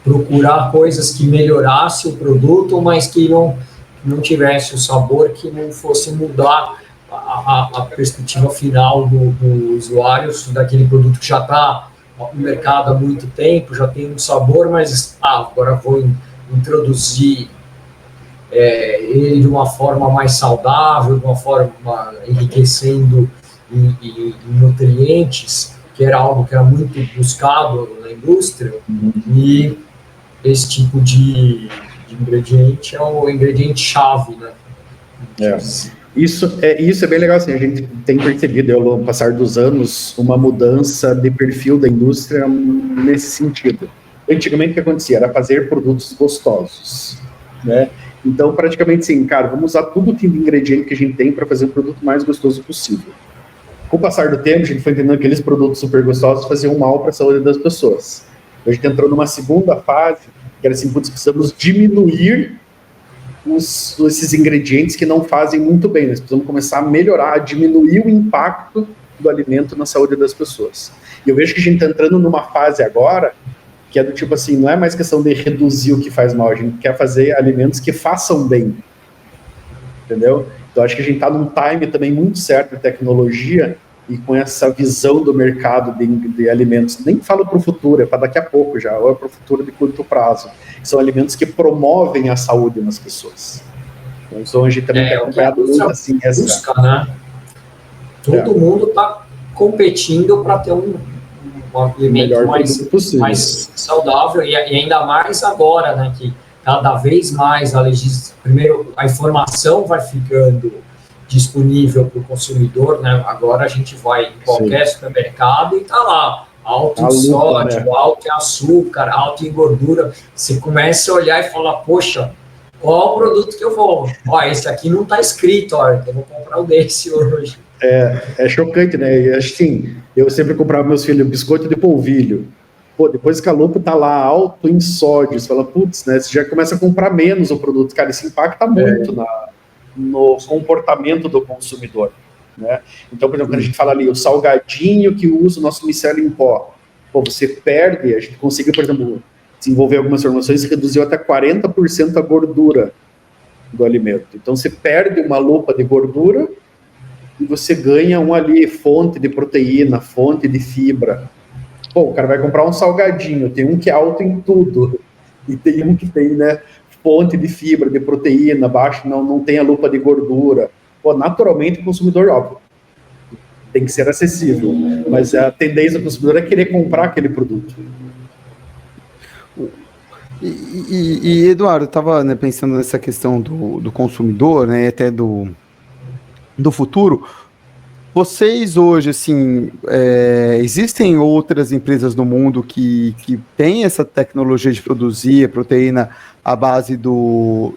Procurar coisas que melhorassem o produto, mas que não tivesse o sabor, que não fosse mudar a perspectiva final do usuário daquele produto que já está no mercado há muito tempo, já tem um sabor, mas agora vou introduzir ele de uma forma mais saudável, de uma forma enriquecendo em nutrientes, que era algo que era muito buscado na indústria. E esse tipo de ingrediente é o ingrediente-chave, né? Isso é bem legal, assim, a gente tem percebido, ao passar dos anos, uma mudança de perfil da indústria nesse sentido. Antigamente, o que acontecia era fazer produtos gostosos, né? Então, praticamente, sim, cara, vamos usar tudo o tipo de ingrediente que a gente tem para fazer o produto mais gostoso possível. Com o passar do tempo, a gente foi entendendo que aqueles produtos super gostosos faziam mal para a saúde das pessoas. A gente entrou numa segunda fase, que era assim: putz, precisamos diminuir esses ingredientes que não fazem muito bem. Nós precisamos começar a melhorar, a diminuir o impacto do alimento na saúde das pessoas. E eu vejo que a gente está entrando numa fase agora que é do tipo assim, não é mais questão de reduzir o que faz mal, a gente quer fazer alimentos que façam bem. Entendeu? Então acho que a gente está num time também muito certo de tecnologia e com essa visão do mercado de alimentos. Nem falo para o futuro, é para daqui a pouco já, ou é para o futuro de curto prazo. São alimentos que promovem a saúde nas pessoas. Então a gente também tem acompanhado muito assim. Busca, né? Todo mundo está competindo para ter um alimento mais saudável, e ainda mais agora, né, que cada vez mais primeiro a informação vai ficando disponível para o consumidor, né? Agora a gente vai em qualquer supermercado e está lá alto em A lupa, sódio, né? alto em açúcar, alto em gordura. Você começa a olhar e falar, poxa, qual o produto que eu vou? Ó, esse aqui não está escrito, ó, eu vou comprar o desse hoje. É chocante, né? E, assim, eu sempre comprava meus filhos biscoito de polvilho. Pô, depois que a lupa tá lá alto em sódio, você fala, putz, né? Você já começa a comprar menos o produto. Cara, isso impacta muito no comportamento do consumidor, né? Então, por exemplo, quando a gente fala ali, o salgadinho que usa o nosso micélio em pó, pô, você perde, a gente conseguiu, por exemplo, desenvolver algumas formulações que reduziu até 40% a gordura do alimento. Então, você perde uma lupa de gordura e você ganha ali fonte de proteína, fonte de fibra. Pô, o cara vai comprar um salgadinho, tem um que é alto em tudo, e tem um que tem, né, fonte de fibra, de proteína, baixo, não tem a lupa de gordura. Pô, naturalmente o consumidor, óbvio, tem que ser acessível, mas a tendência do consumidor é querer comprar aquele produto. E Eduardo, eu estava, né, pensando nessa questão do consumidor, né, até do futuro. Vocês hoje, assim, existem outras empresas no mundo que têm essa tecnologia de produzir a proteína à base do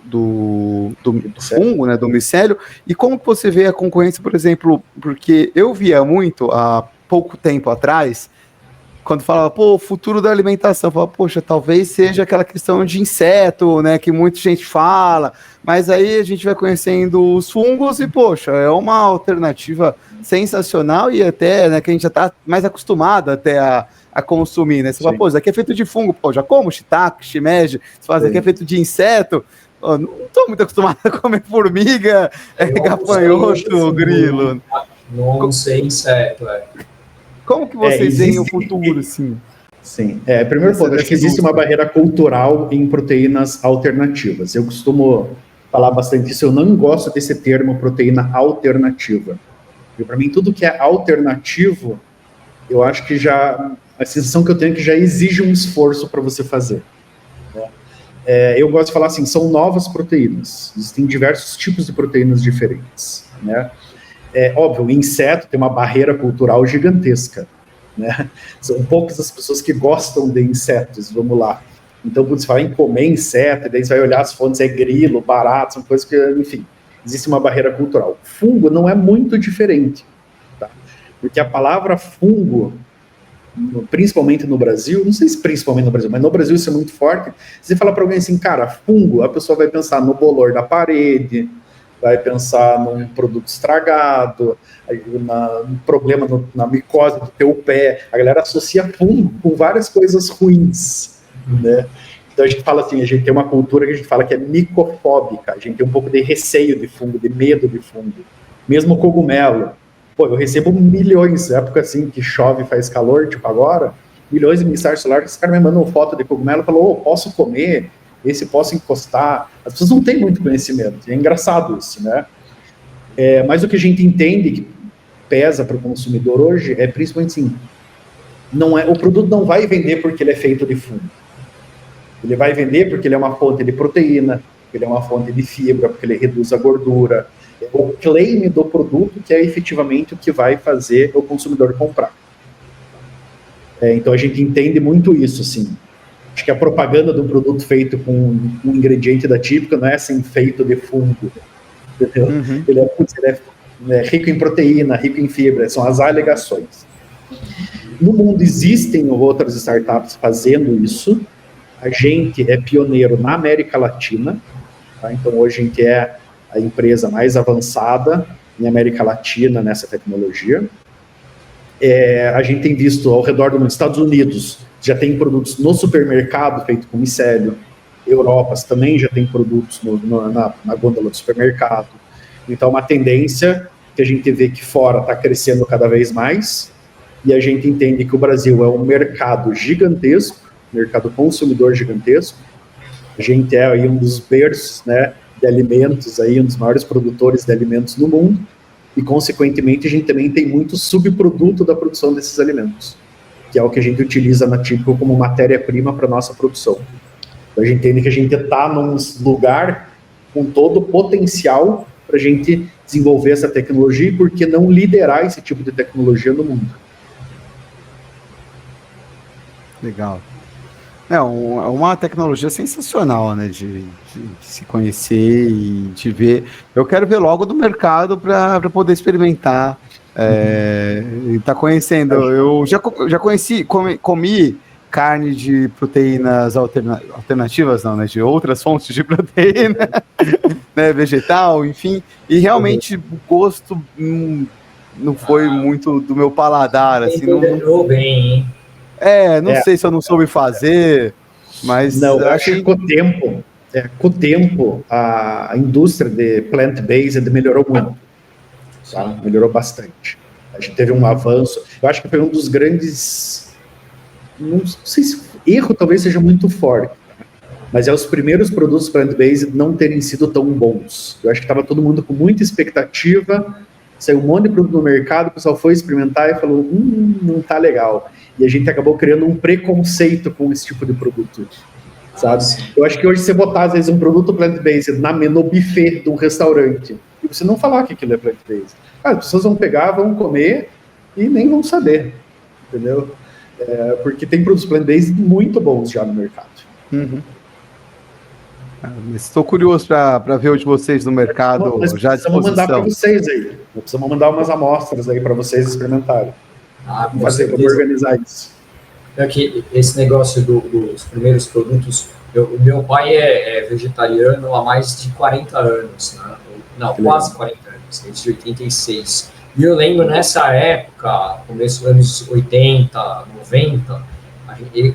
fungo, né, do micélio? E como que você vê a concorrência, por exemplo, porque eu via muito há pouco tempo atrás, quando falava, pô, o futuro da alimentação, eu falava, poxa, talvez seja aquela questão de inseto, né, que muita gente fala, mas aí a gente vai conhecendo os fungos e, poxa, é uma alternativa sensacional e até, né, que a gente já está mais acostumado até a consumir, né? Você fala, pô, isso aqui é feito de fungo, pô, já como shiitake, shimeji, você fala, isso aqui é feito de inseto, pô, não estou muito acostumado a comer formiga, gafanhoto, grilo. Não sei inseto, Como que vocês veem o futuro, assim? Sim, primeiro ponto, acho que existe uma barreira cultural em proteínas alternativas. Eu costumo falar bastante isso, eu não gosto desse termo proteína alternativa. Porque para mim, tudo que é alternativo, eu acho que já, a sensação que eu tenho é que já exige um esforço para você fazer. Né? Eu gosto de falar assim, são novas proteínas. Existem diversos tipos de proteínas diferentes, né? Óbvio, o inseto tem uma barreira cultural gigantesca, né? São poucas as pessoas que gostam de insetos, vamos lá. Então, quando você fala em comer inseto, daí você vai olhar as fontes, grilo, barato, são coisas que, enfim, existe uma barreira cultural. Fungo não é muito diferente, tá? Porque a palavra fungo, principalmente no Brasil, não sei se principalmente no Brasil, mas no Brasil isso é muito forte. Se você fala para alguém assim, cara, fungo, a pessoa vai pensar no bolor da parede, vai pensar num produto estragado, num problema na micose do teu pé. A galera associa fungo com várias coisas ruins, né? Então a gente fala assim, a gente tem uma cultura que a gente fala que é micofóbica, a gente tem um pouco de receio de fungo, de medo de fungo. Mesmo cogumelo. Pô, eu recebo milhões, época assim que chove e faz calor, tipo agora, milhões de mensagens celulares que os caras me mandam foto de cogumelo e falam, ô, posso comer? Esse posso encostar. As pessoas não têm muito conhecimento, é engraçado isso, né? Mas o que a gente entende que pesa para o consumidor hoje é principalmente assim, o produto não vai vender porque ele é feito de fungo. Ele vai vender porque ele é uma fonte de proteína, porque ele é uma fonte de fibra, porque ele reduz a gordura. É o claim do produto que é efetivamente o que vai fazer o consumidor comprar. Então a gente entende muito isso, assim. Acho que a propaganda do produto feito com um ingrediente da típica não é assim, feito de fungo, entendeu? Uhum. Ele é rico em proteína, rico em fibra, são as alegações. No mundo existem outras startups fazendo isso, a gente é pioneiro na América Latina, tá? Então hoje a gente é a empresa mais avançada em América Latina nessa tecnologia. A gente tem visto ao redor do mundo, Estados Unidos, já tem produtos no supermercado feito com micélio. Europa também já tem produtos na gôndola do supermercado. Então, uma tendência que a gente vê que fora está crescendo cada vez mais, e a gente entende que o Brasil é um mercado gigantesco, mercado consumidor gigantesco. A gente é aí um dos berços, né, de alimentos, aí, um dos maiores produtores de alimentos no mundo, e, consequentemente, a gente também tem muito subproduto da produção desses alimentos, que é o que a gente utiliza na Típico como matéria-prima para a nossa produção. Então, a gente entende que a gente está num lugar com todo o potencial para a gente desenvolver essa tecnologia e por que não liderar esse tipo de tecnologia no mundo. Legal. É uma tecnologia sensacional, né? De se conhecer e de ver. Eu quero ver logo do mercado para poder experimentar. E tá conhecendo. Eu já conheci, comi carne de proteínas alternativas, não, né? De outras fontes de proteína, né? Vegetal, enfim. E realmente o gosto não foi muito do meu paladar, assim. Não bem, hein? Não sei se eu não soube fazer, mas não, eu acho que com o tempo, a indústria de plant-based melhorou muito, tá? Melhorou bastante. A gente teve um avanço, eu acho que foi um dos grandes, não sei se erro talvez seja muito forte, mas os primeiros produtos plant-based não terem sido tão bons. Eu acho que estava todo mundo com muita expectativa, saiu um monte de produto no mercado, o pessoal foi experimentar e falou, não tá legal. E a gente acabou criando um preconceito com esse tipo de produto, sabe? Eu acho que hoje você botar, às vezes, um produto plant-based no buffet de um restaurante, e você não falar que aquilo é plant-based, as pessoas vão pegar, vão comer e nem vão saber, entendeu? Porque tem produtos plant-based muito bons já no mercado. Uhum. Estou curioso para ver o de vocês no mercado já à disposição. Precisamos mandar para vocês aí. Precisamos mandar umas amostras aí para vocês experimentarem. Vamos organizar isso. Que esse negócio dos primeiros produtos, o meu pai é vegetariano há mais de 40 anos, né? Não, quase 40 anos, desde 86. E eu lembro nessa época, começo dos anos 80, 90,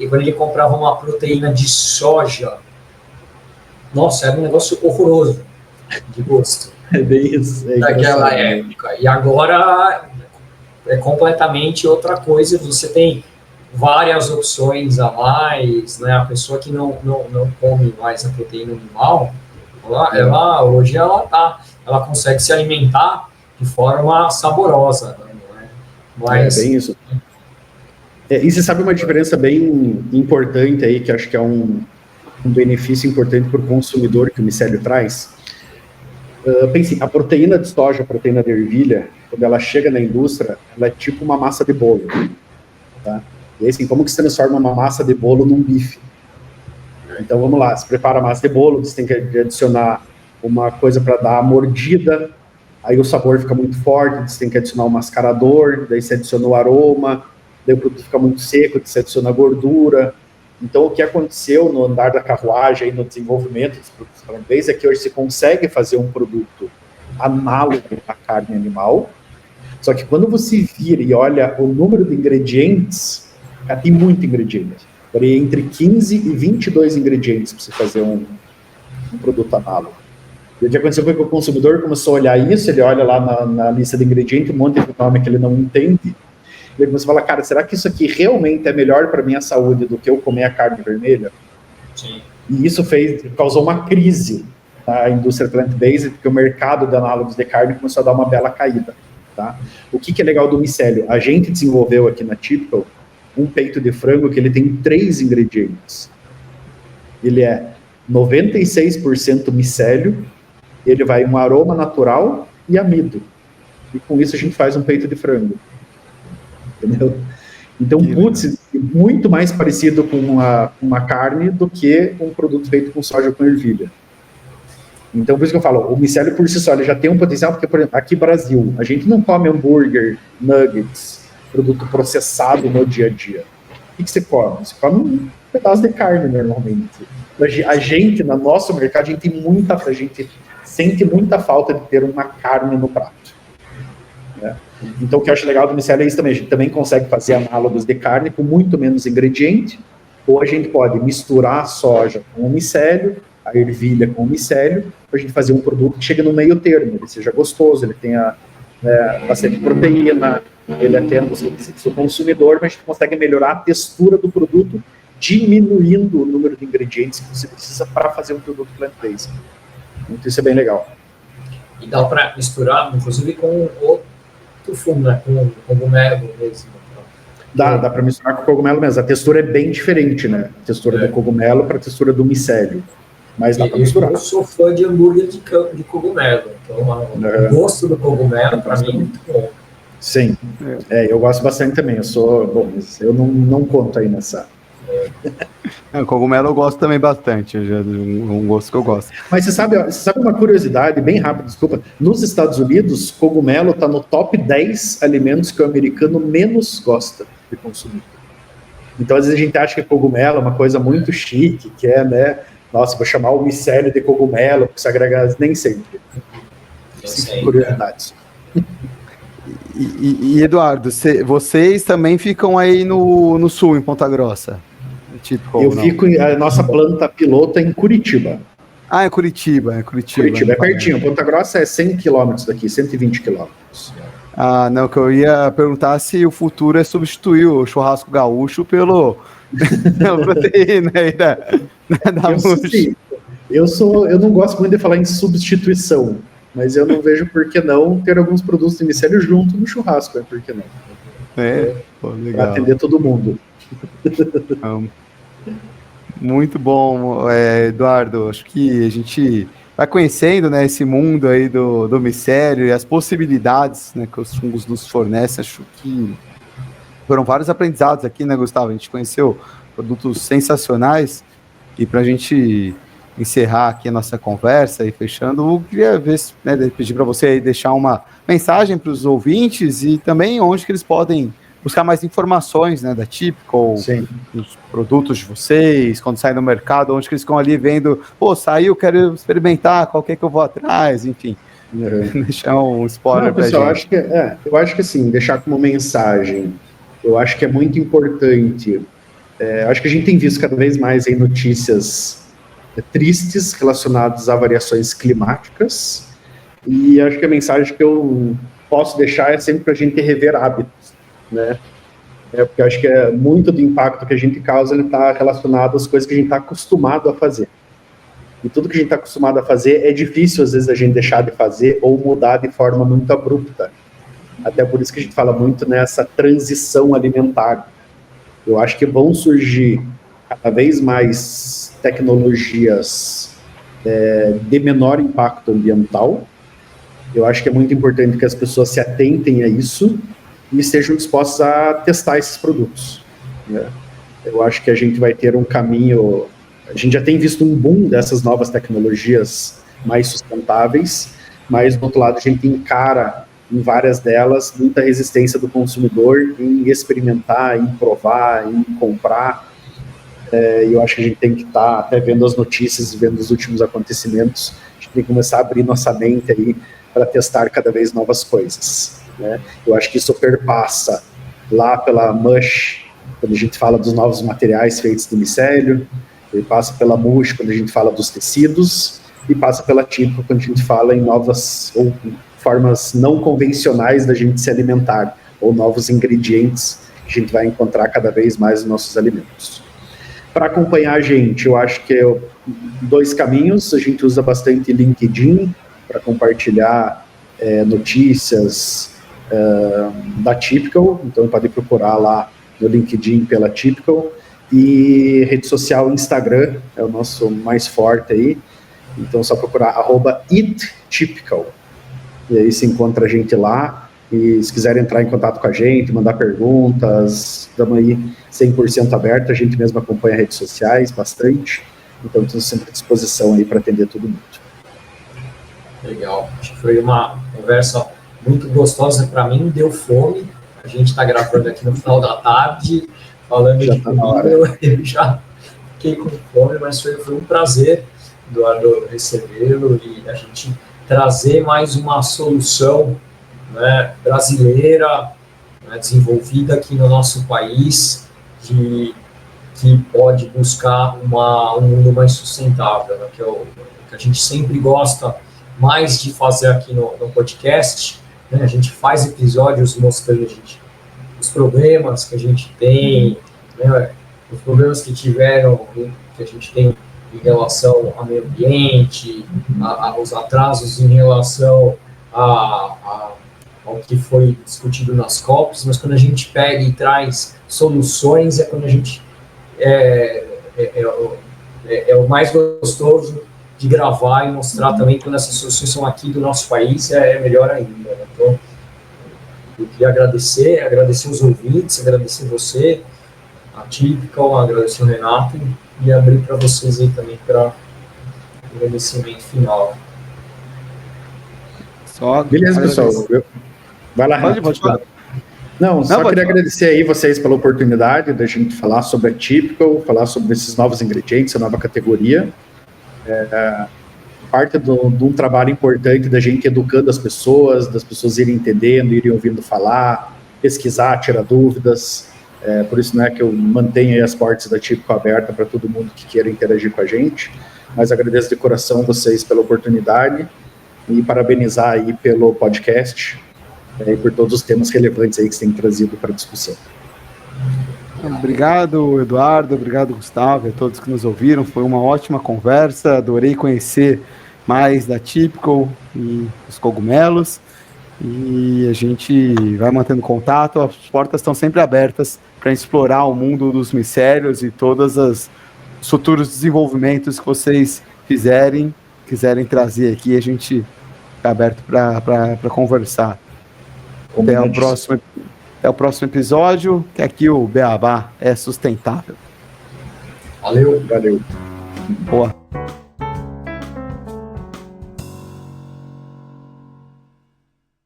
quando ele comprava uma proteína de soja, nossa, era um negócio horroroso de gosto. É bem isso. Daquela época. E agora é completamente outra coisa. Você tem várias opções a mais, né? A pessoa que não come mais a proteína animal, hoje ela consegue se alimentar de forma saborosa, né? Mas... bem isso. E você sabe uma diferença bem importante aí, que acho que é um benefício importante para o consumidor que o micélio traz? Pense, a proteína de soja, a proteína de ervilha, quando ela chega na indústria, ela é tipo uma massa de bolo, tá? E assim, como que se transforma uma massa de bolo num bife? Então vamos lá, você prepara a massa de bolo, você tem que adicionar uma coisa para dar a mordida, aí o sabor fica muito forte, você tem que adicionar um mascarador, daí você adiciona o aroma, daí o produto fica muito seco, você adiciona a gordura. Então, o que aconteceu no andar da carruagem e no desenvolvimento dos produtos plant-based é que hoje se consegue fazer um produto análogo à carne animal, só que quando você vira e olha o número de ingredientes, tem muito ingrediente. Entre 15 e 22 ingredientes para você fazer um produto análogo. E o que aconteceu foi que o consumidor começou a olhar isso, ele olha lá na lista de ingredientes, um monte de nome que ele não entende, e ele começou a falar, cara, será que isso aqui realmente é melhor para minha saúde do que eu comer a carne vermelha? Sim. E isso causou uma crise na indústria plant-based, porque o mercado de análogos de carne começou a dar uma bela caída. Tá? O que é legal do micélio? A gente desenvolveu aqui na Typical um peito de frango que ele tem 3 ingredientes. Ele é 96% micélio, ele vai um aroma natural e amido. E com isso a gente faz um peito de frango. Entendeu? Então, putz, muito mais parecido com uma carne do que um produto feito com soja com ervilha. Então, por isso que eu falo, o micélio por si só ele já tem um potencial, porque, por exemplo, aqui no Brasil, a gente não come hambúrguer, nuggets, produto processado no dia a dia. O que você come? Você come um pedaço de carne, normalmente. A gente, no nosso mercado, a gente sente muita falta de ter uma carne no prato. Né? Então, o que eu acho legal do micélio é isso também. A gente também consegue fazer análogos de carne com muito menos ingrediente, ou a gente pode misturar a soja com o micélio, a ervilha com o micélio, para a gente fazer um produto que chegue no meio termo, ele seja gostoso, ele tenha bastante proteína, ele atenda os requisitos do consumidor, mas a gente consegue melhorar a textura do produto, diminuindo o número de ingredientes que você precisa para fazer um produto plant-based. Então, isso é bem legal. E dá para misturar, inclusive, com outro fumo, né? Com cogumelo mesmo. Dá para misturar com cogumelo mesmo. A textura é bem diferente, né? A textura do cogumelo para a textura do micélio. Mas dá para misturar. Eu sou fã de hambúrguer de cogumelo. Então, o gosto do cogumelo, para mim, é muito bom. Sim. Eu gosto bastante também. Eu não conto aí Cogumelo eu gosto também bastante, um gosto que eu gosto. Mas você sabe uma curiosidade bem rápida, desculpa, nos Estados Unidos, cogumelo está no top 10 alimentos que o americano menos gosta de consumir. Então, às vezes a gente acha que cogumelo é uma coisa muito chique, que é, né, nossa, vou chamar o micélio de cogumelo, porque se agregar, nem sempre. Curiosidades. E Eduardo, vocês também ficam aí no sul, em Ponta Grossa? Tipo, eu fico, a nossa planta piloto é em Curitiba. Ah, é Curitiba. Curitiba é pertinho, Ponta Grossa é 100 quilômetros daqui, 120 quilômetros. Ah, não, que eu ia perguntar se o futuro é substituir o churrasco gaúcho pelo proteína aí da eu não gosto muito de falar em substituição, mas eu não vejo por que não ter alguns produtos de micélio junto no churrasco, por que não? Legal. Para atender todo mundo. Muito bom, Eduardo. Acho que a gente vai conhecendo, né, esse mundo aí do micélio e as possibilidades, né, que os fungos nos fornecem. Acho que foram vários aprendizados aqui, né, Gustavo? A gente conheceu produtos sensacionais e para a gente encerrar aqui a nossa conversa e fechando, eu queria ver, né, pedir para você aí deixar uma mensagem para os ouvintes e também onde que eles podem buscar mais informações, né, da Typical, dos produtos de vocês, quando saem no mercado, onde que eles ficam ali vendo, saiu, quero experimentar, qual que é que eu vou atrás, enfim. Deixar um spoiler para gente. Eu acho que assim, deixar como mensagem, eu acho que é muito importante, acho que a gente tem visto cada vez mais aí notícias tristes relacionadas a variações climáticas, e acho que a mensagem que eu posso deixar é sempre para a gente rever hábitos, né? Porque eu acho que muito do impacto que a gente causa, ele está relacionado às coisas que a gente está acostumado a fazer. E tudo que a gente está acostumado a fazer é difícil, às vezes, a gente deixar de fazer ou mudar de forma muito abrupta. Até por isso que a gente fala muito nessa transição alimentar. Eu acho que vão surgir cada vez mais tecnologias de menor impacto ambiental. Eu acho que é muito importante que as pessoas se atentem a isso e estejam dispostos a testar esses produtos, né? Eu acho que a gente vai ter um caminho... A gente já tem visto um boom dessas novas tecnologias mais sustentáveis, mas, do outro lado, a gente encara, em várias delas, muita resistência do consumidor em experimentar, em provar, em comprar. E eu acho que a gente tem que estar, até vendo as notícias, vendo os últimos acontecimentos, a gente tem que começar a abrir nossa mente aí para testar cada vez novas coisas, né? Eu acho que isso perpassa lá pela MUSH, quando a gente fala dos novos materiais feitos de micélio, ele passa pela MUSH quando a gente fala dos tecidos, e passa pela Typical quando a gente fala em novas ou formas não convencionais da gente se alimentar, ou novos ingredientes que a gente vai encontrar cada vez mais nos nossos alimentos. Para acompanhar a gente, eu acho que é 2 caminhos. A gente usa bastante LinkedIn para compartilhar notícias da Typical, então pode procurar lá no LinkedIn pela Typical, e rede social Instagram é o nosso mais forte aí, então só procurar @ittypical, e aí se encontra a gente lá, e se quiser entrar em contato com a gente, mandar perguntas, estamos aí 100% aberto, a gente mesmo acompanha redes sociais bastante, então estamos sempre à disposição aí para atender todo mundo. Legal, acho que foi uma conversa muito gostosa para mim, deu fome, a gente está gravando aqui no final da tarde, falando já de comida, eu já fiquei com fome, mas foi um prazer, Eduardo, recebê-lo e a gente trazer mais uma solução, né, brasileira, né, desenvolvida aqui no nosso país, que pode buscar um mundo mais sustentável, né, que é o que a gente sempre gosta mais de fazer aqui no podcast, né, a gente faz episódios mostrando os problemas que a gente tem, né, os problemas que a gente tem em relação ao meio ambiente, aos atrasos em relação ao que foi discutido nas COPs, mas quando a gente pega e traz soluções, é quando a gente é o mais gostoso de gravar e mostrar também quando essas soluções são aqui do nosso país, é melhor ainda, né? Então, eu queria agradecer os ouvintes, agradecer você, Typical, agradecer o Renato e abrir para vocês aí também para agradecimento final. Só Beleza, pessoal. Vai lá, Renato. Pode falar. Não, só queria falar. agradecer aí vocês pela oportunidade da gente falar sobre a Typical, falar sobre esses novos ingredientes, a nova categoria. Parte de um trabalho importante da gente educando as pessoas, das pessoas irem entendendo, irem ouvindo falar, pesquisar, tirar dúvidas. Por isso, né, que eu mantenho aí as portas da Typical abertas para todo mundo que queira interagir com a gente. Mas agradeço de coração vocês pela oportunidade e parabenizar aí pelo podcast e por todos os temas relevantes aí que você tem trazido para a discussão. Obrigado, Eduardo, obrigado, Gustavo, e a todos que nos ouviram. Foi uma ótima conversa, adorei conhecer mais da Typical e os cogumelos. E a gente vai mantendo contato, as portas estão sempre abertas para explorar o mundo dos micélios e todos os futuros desenvolvimentos que vocês quiserem trazer aqui, a gente está aberto para conversar. Até o próximo episódio, que aqui o Beabá é sustentável. Valeu. Valeu. Boa.